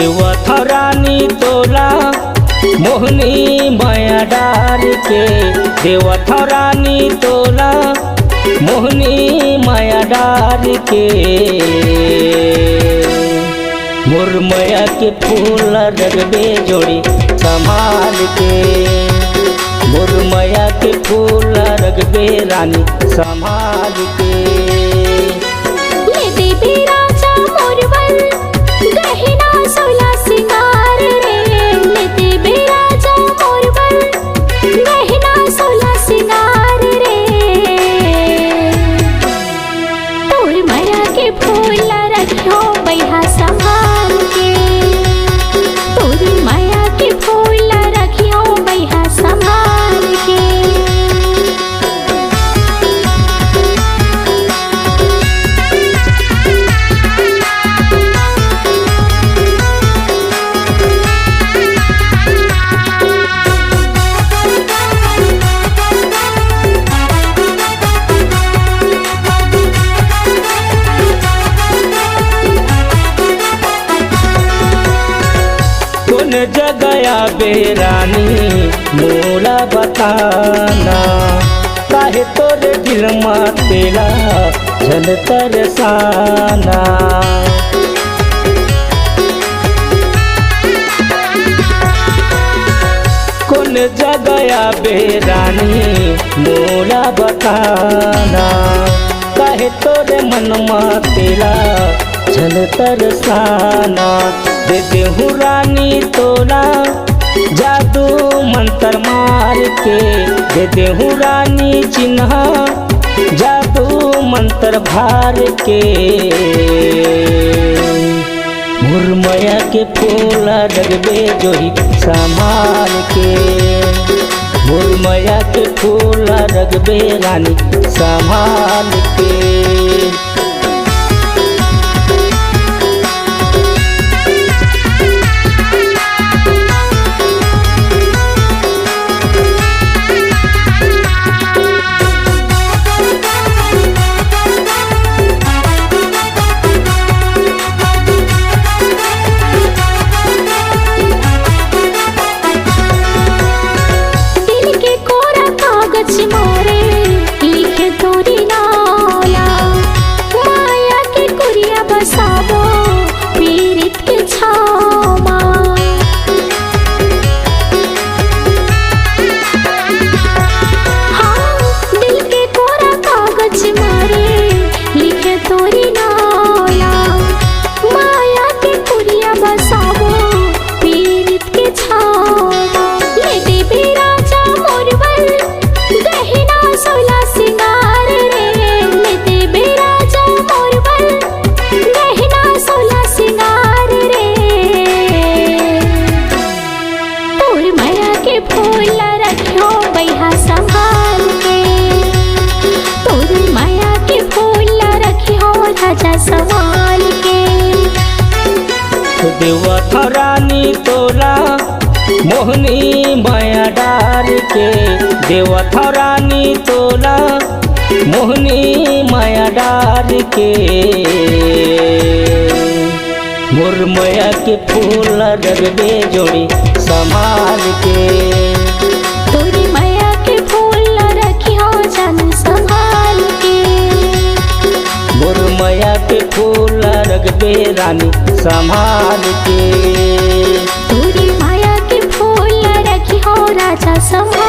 देवत रानी तोला मोहनी माया डार के, देवत रानी तोला मोहनी माया डार के। मुरमया के फूल रगबे जोड़ी संभाल के, मुरमया के फूल रगबे रानी संभाल के। ये देवी राजा मोरवल गहना सोला सिंगार रे, ले देवी राजा मोरवल गहना सोला सिंगार रे। तोर माया के फूल रखियो बैहा संभाल के, तोर माया के फूल रखियो बैहा संभाल के। कौन जगया बेरानी मोला बताना, काहे तोरे दिल में तेला झल तरसाना। कौन जगया बेरानी मोला बताना, काहे तोरे मन में तेला झल तरसाना। दे देहूँ रानी तोला जादू मंत्र मार के, दे देहूँ रानी चिन्ह जादू मंत्र भार के। मुरमया के फूल रगबे जोही संभाल के, मुरमया के फूल रगबे रानी संभाल के। मोरे लिखे तोरी नाला, माया के कुरिया बसावो पीरित के छामा। हाँ दिल के कोरा कागज मोरे लिखे तोरी नाला, माया के कुरिया बसावो पीरित के छामा। ये देवी राजा मोरवल गहना सोला सिंगार रे, ले देवी राजा मोरवल गहना सोला सिंगार रे। तोर माया के फूल रखियो बैहा संभाल के, तोर माया के फूल रखियो राजा संभाल के। देवत रानी तोला मोहनी माया डार के, देवत रानी तोला मोहनी माया डार के। मुरमया के फूल रगबे जोड़ी संभाल के, तोरी माया के फूल रखियो जान संभाल के। मुरमया के फूल रगबे रानी संभाल के। तोरी माया के फूल रखियो राजा संभाल